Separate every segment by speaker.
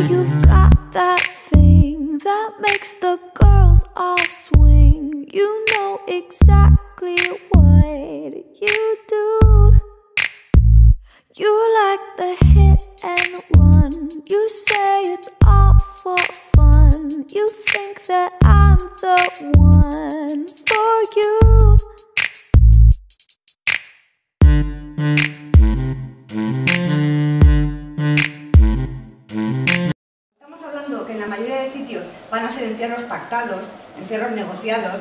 Speaker 1: you've got that thing that makes the girls all swing. You know exactly what you do. You like the hit and run. You say it's all for fun. You think that I'm the one for you.
Speaker 2: Estamos hablando que en la mayoría de sitios van a ser encierros pactados, encierros negociados,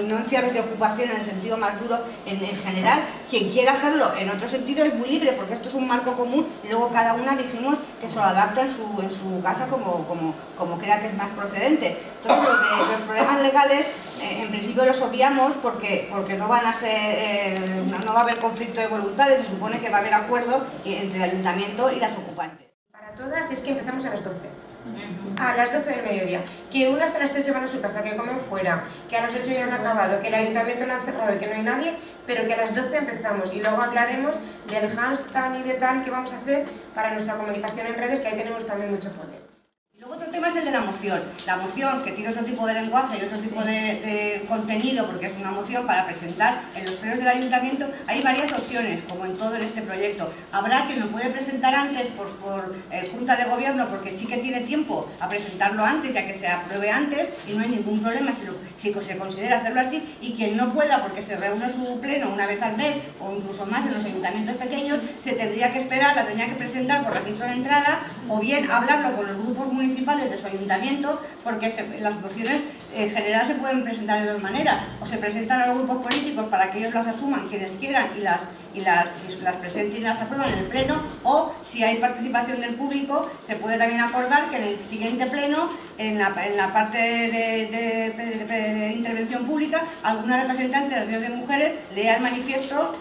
Speaker 2: no encierros de ocupación en el sentido más duro. En general, quien quiera hacerlo en otro sentido es muy libre, porque esto es un marco común y luego cada una dijimos que se lo adapta en su casa como crea que es más procedente. Entonces, los problemas legales en principio los obviamos porque no van a ser, no va a haber conflicto de voluntades. Se supone que va a haber acuerdo entre el ayuntamiento y las ocupantes.
Speaker 3: Para todas es que empezamos a las 12. A las 12 del mediodía, que unas a las 3 se van a su casa, que comen fuera, que a las 8 ya han acabado, que el ayuntamiento lo han cerrado y que no hay nadie, pero que a las 12 empezamos y luego hablaremos del handstand y de tal que vamos a hacer para nuestra comunicación en redes, que ahí tenemos también mucho poder.
Speaker 2: Luego otro tema es el de la moción. La moción, que tiene otro tipo de lenguaje y otro tipo de contenido, porque es una moción para presentar en los plenos del ayuntamiento. Hay varias opciones, como en todo en este proyecto. Habrá quien lo puede presentar antes por junta de gobierno, porque sí que tiene tiempo a presentarlo antes, ya que se apruebe antes, y no hay ningún problema si se considera hacerlo así. Y quien no pueda, porque se reúne su pleno una vez al mes, o incluso más en los ayuntamientos pequeños, se tendría que esperar, la tendría que presentar por registro de entrada, o bien hablarlo con los grupos municipales de su ayuntamiento, porque las mociones en general se pueden presentar de dos maneras: o se presentan a los grupos políticos para que ellos las asuman quienes quieran y las presenten y las aprueban en el pleno, o si hay participación del público se puede también acordar que en el siguiente pleno, en la parte de intervención pública, alguna representante de las redes de mujeres lea el manifiesto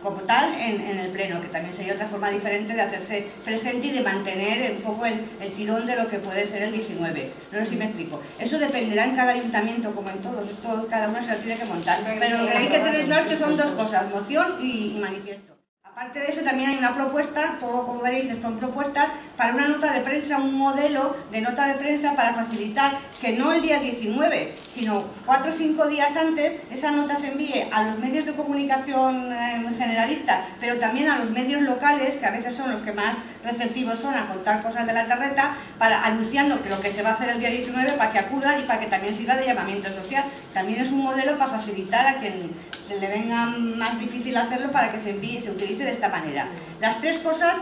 Speaker 2: como tal en el pleno, que también sería otra forma diferente de hacerse presente y de mantener un poco el tirón de lo que puede ser el 19. No sé si me explico. Eso dependerá en cada ayuntamiento, como en todos. Esto cada uno se lo tiene que montar. Pero lo que hay que tener claro es que son dos cosas: moción y manifiesto. Aparte de eso, también hay una propuesta, todo como veréis son propuestas, para una nota de prensa, un modelo de nota de prensa para facilitar que no el día 19, sino 4 o 5 días antes, esa nota se envíe a los medios de comunicación generalistas, pero también a los medios locales, que a veces son los que más receptivos son a contar cosas de la terreta, anunciando que lo que se va a hacer el día 19 para que acudan y para que también sirva de llamamiento social. También es un modelo para facilitar a quien se le venga más difícil hacerlo, para que se envíe y se utilice de esta manera. Las tres cosas,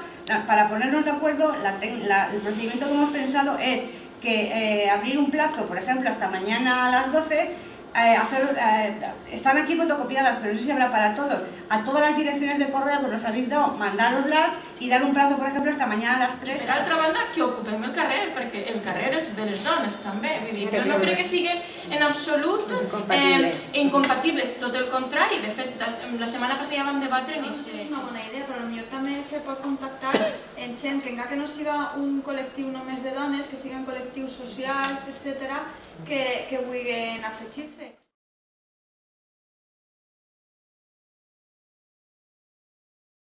Speaker 2: para ponernos de acuerdo, el procedimiento que hemos pensado es que abrir un plazo, por ejemplo, hasta mañana a las 12, están aquí fotocopiadas, pero no sé si habrá para todos, a todas las direcciones de correo que nos habéis dado, mandároslas y dar un plazo, por ejemplo, hasta mañana a las 3.
Speaker 4: Per altra banda, que ocupem el carrer, perquè el carrer és de les dones també. Vull dir, jo no crec que siguin en absolut incompatibles, tot el contrari. De fet, la setmana passada ja vam debatre en això.
Speaker 5: És una bona idea, però potser també se pot contactar en gent que encara que no siga un col·lectiu només de dones, que siguin col·lectius socials, etc., que vulguin afegir-se.